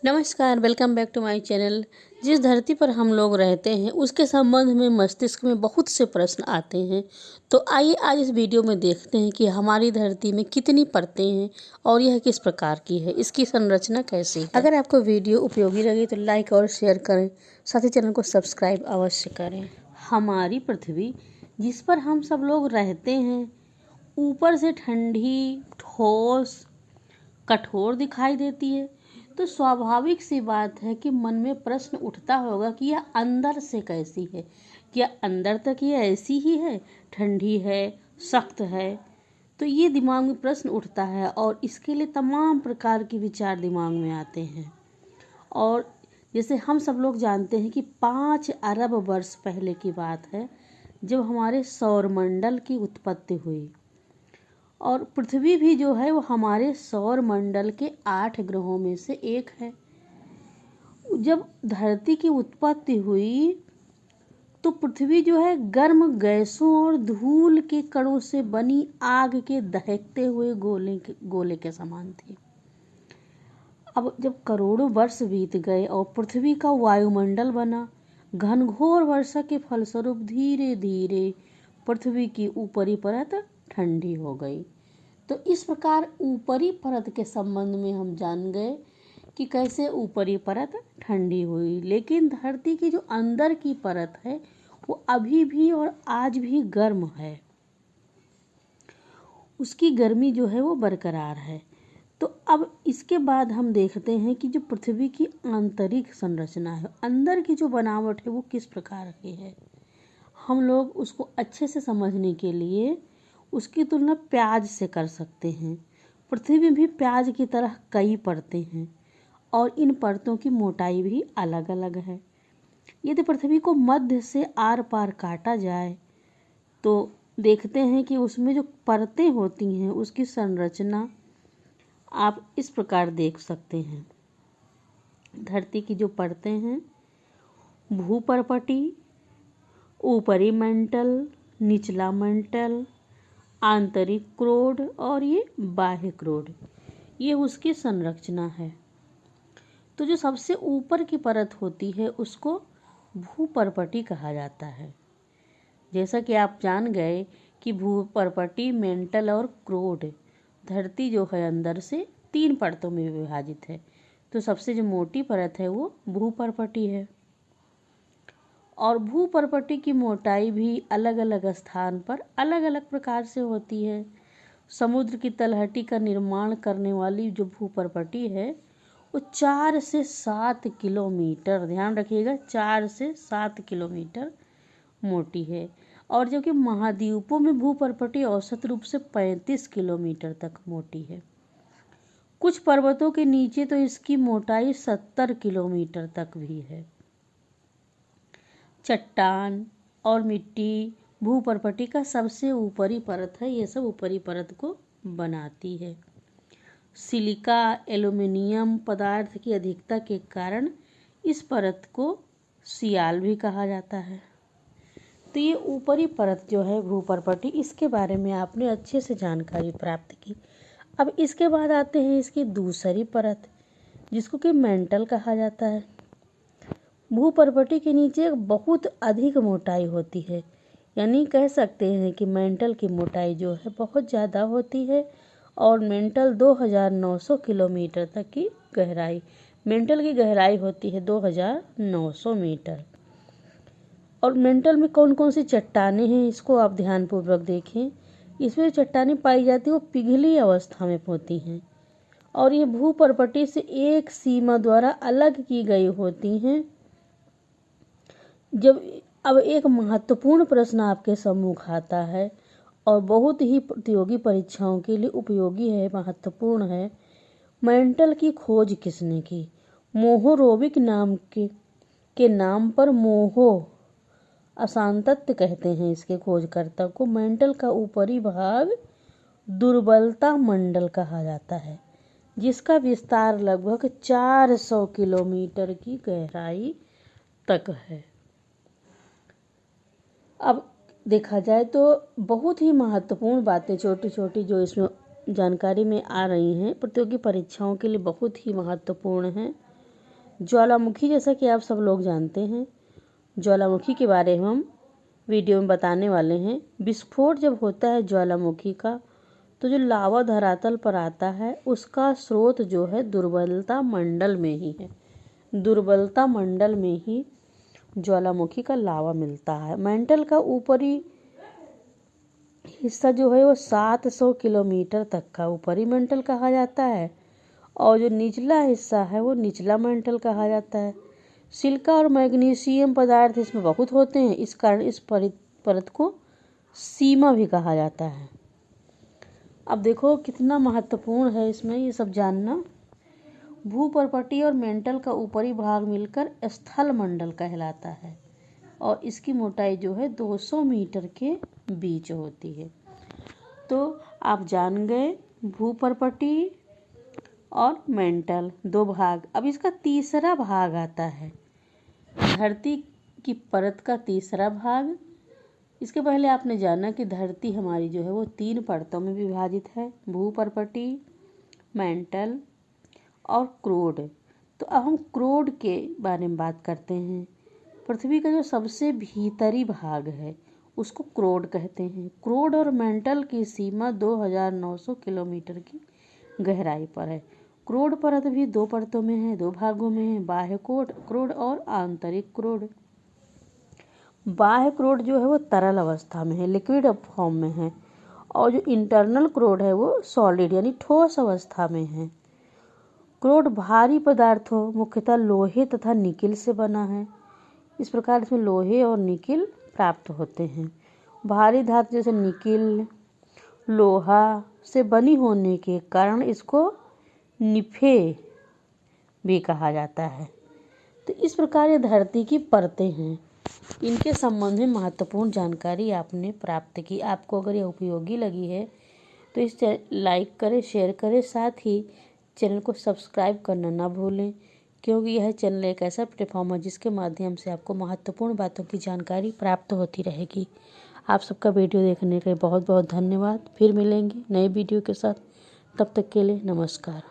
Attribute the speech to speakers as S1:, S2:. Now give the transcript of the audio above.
S1: नमस्कार, welcome back to my channel. जिस धरती पर हम लोग रहते हैं उसके संबंध में मस्तिष्क में बहुत से प्रश्न आते हैं। तो आइए आज इस वीडियो में देखते हैं कि हमारी धरती में कितनी परतें हैं और यह किस प्रकार की है, इसकी संरचना कैसी है। अगर आपको वीडियो उपयोगी लगे तो लाइक और शेयर करें, साथ ही चैनल को सब्सक्राइब अवश्य करें। हमारी पृथ्वी जिस पर हम सब लोग रहते हैं ऊपर से ठंडी, ठोस, कठोर दिखाई देती है, तो स्वाभाविक सी बात है कि मन में प्रश्न उठता होगा कि यह अंदर से कैसी है। क्या अंदर तक ये ऐसी ही है, ठंडी है, सख्त है? तो ये दिमाग में प्रश्न उठता है और इसके लिए तमाम प्रकार के विचार दिमाग में आते हैं। और जैसे हम सब लोग जानते हैं कि 5 अरब वर्ष पहले की बात है जब हमारे सौरमंडल की उत्पत्ति हुई, और पृथ्वी भी जो है वो हमारे सौर मंडल के 8 ग्रहों में से एक है। जब धरती की उत्पत्ति हुई तो पृथ्वी जो है गर्म गैसों और धूल के कणों से बनी आग के दहकते हुए गोले के समान थी। अब जब करोड़ों वर्ष बीत गए और पृथ्वी का वायुमंडल बना, घनघोर वर्षा के फलस्वरूप धीरे धीरे पृथ्वी की ऊपरी परत ठंडी हो गई। तो इस प्रकार ऊपरी परत के संबंध में हम जान गए कि कैसे ऊपरी परत ठंडी हुई, लेकिन धरती की जो अंदर की परत है वो अभी भी और आज भी गर्म है, उसकी गर्मी जो है वो बरकरार है। तो अब इसके बाद हम देखते हैं कि जो पृथ्वी की आंतरिक संरचना है, अंदर की जो बनावट है वो किस प्रकार की है। हम लोग उसको अच्छे से समझने के लिए उसकी तुलना प्याज से कर सकते हैं। पृथ्वी में भी प्याज की तरह कई परतें हैं और इन परतों की मोटाई भी अलग अलग है। यदि पृथ्वी को मध्य से आर पार काटा जाए तो देखते हैं कि उसमें जो परतें होती हैं उसकी संरचना आप इस प्रकार देख सकते हैं। धरती की जो परतें हैं, भूपर्पटी, ऊपरी मंडल, निचला मंडल, आंतरिक क्रोड और ये बाह्य क्रोड, ये उसकी संरचना है। तो जो सबसे ऊपर की परत होती है उसको भूपर्पटी कहा जाता है। जैसा कि आप जान गए कि भूपर्पटी, मेंटल और क्रोड, धरती जो है अंदर से 3 परतों में विभाजित है। तो सबसे जो मोटी परत है वो भूपर्पटी है, और भूपर्पटी की मोटाई भी अलग अलग स्थान पर अलग अलग प्रकार से होती है। समुद्र की तलहटी का निर्माण करने वाली जो भूपर्पटी है वो 4 से 7 किलोमीटर, ध्यान रखिएगा, 4 से 7 किलोमीटर मोटी है। और जबकि महाद्वीपों में भूपर्पटी औसत रूप से 35 किलोमीटर तक मोटी है। कुछ पर्वतों के नीचे तो इसकी मोटाई 70 किलोमीटर तक भी है। चट्टान और मिट्टी भूपर्पटी का सबसे ऊपरी परत है, ये सब ऊपरी परत को बनाती है। सिलिका, एल्यूमीनियम पदार्थ की अधिकता के कारण इस परत को सियाल भी कहा जाता है। तो ये ऊपरी परत जो है भूपर्पटी, इसके बारे में आपने अच्छे से जानकारी प्राप्त की। अब इसके बाद आते हैं इसकी दूसरी परत, जिसको कि मेंटल कहा जाता है। भूपर्पटी के नीचे बहुत अधिक मोटाई होती है, यानी कह सकते हैं कि मेंटल की मोटाई जो है बहुत ज़्यादा होती है, और मेंटल 2900 किलोमीटर तक की गहराई, मेंटल की गहराई होती है 2900 मीटर। और मेंटल में कौन कौन सी चट्टानें हैं इसको आप ध्यानपूर्वक देखें। इसमें चट्टानें पाई जाती हैं वो पिघली अवस्था में होती हैं, और ये भूपर्पटी से एक सीमा द्वारा अलग की गई होती हैं। जब अब एक महत्वपूर्ण प्रश्न आपके सम्मुख आता है और बहुत ही प्रतियोगी परीक्षाओं के लिए उपयोगी है, महत्वपूर्ण है, मेंटल की खोज किसने की? मोहोरोविक नाम के नाम पर मोहो अशांतत्व कहते हैं इसके खोजकर्ता को। मेंटल का ऊपरी भाग दुर्बलता मंडल कहा जाता है, जिसका विस्तार लगभग 400 किलोमीटर की गहराई तक है। अब देखा जाए तो बहुत ही महत्वपूर्ण बातें छोटी छोटी जो इसमें जानकारी में आ रही हैं, प्रतियोगी परीक्षाओं के लिए बहुत ही महत्वपूर्ण हैं। ज्वालामुखी, जैसा कि आप सब लोग जानते हैं, ज्वालामुखी के बारे में हम वीडियो में बताने वाले हैं। विस्फोट जब होता है ज्वालामुखी का, तो जो लावा धरातल पर आता है उसका स्रोत जो है दुर्बलता मंडल में ही है। दुर्बलता मंडल में ही ज्वालामुखी का लावा मिलता है। मेंटल का ऊपरी हिस्सा जो है वो 700 किलोमीटर तक का ऊपरी मेंटल कहा जाता है, और जो निचला हिस्सा है वो निचला मेंटल कहा जाता है। सिलिका और मैग्नीशियम पदार्थ इसमें बहुत होते हैं, इस कारण इस परत को सीमा भी कहा जाता है। अब देखो कितना महत्वपूर्ण है इसमें ये सब जानना। भूपर्पटी और मेंटल का ऊपरी भाग मिलकर स्थल मंडल कहलाता है, और इसकी मोटाई जो है 200 मीटर के बीच होती है। तो आप जान गए भूपर्पटी और मेंटल, दो भाग। अब इसका तीसरा भाग आता है, धरती की परत का तीसरा भाग। इसके पहले आपने जाना कि धरती हमारी जो है वो 3 परतों में विभाजित है, भूपर्पटी, मेंटल और क्रोड। तो अब हम क्रोड के बारे में बात करते हैं। पृथ्वी का जो सबसे भीतरी भाग है उसको क्रोड कहते हैं। क्रोड और मेंटल की सीमा 2900 किलोमीटर की गहराई पर है। क्रोड परत भी 2 परतों में है, 2 भागों में है, बाह्य क्रोड और आंतरिक क्रोड। बाह्य क्रोड जो है वो तरल अवस्था में है, लिक्विड फॉर्म में है, और जो इंटरनल क्रोड है वो सॉलिड यानी ठोस अवस्था में है। क्रोड भारी पदार्थों, मुख्यतः लोहे तथा निकिल से बना है। इस प्रकार इसमें लोहे और निकिल प्राप्त होते हैं। भारी धातु जैसे निकिल, लोहा से बनी होने के कारण इसको निफे भी कहा जाता है। तो इस प्रकार ये धरती की परतें हैं। इनके संबंध में महत्वपूर्ण जानकारी आपने प्राप्त की। आपको अगर यह उपयोगी लगी है तो इस लाइक करें, शेयर करें, साथ ही चैनल को सब्सक्राइब करना ना भूलें, क्योंकि यह चैनल एक ऐसा प्लेटफॉर्म है जिसके माध्यम से आपको महत्वपूर्ण बातों की जानकारी प्राप्त होती रहेगी। आप सबका वीडियो देखने के लिए बहुत बहुत धन्यवाद। फिर मिलेंगे नए वीडियो के साथ, तब तक के लिए नमस्कार।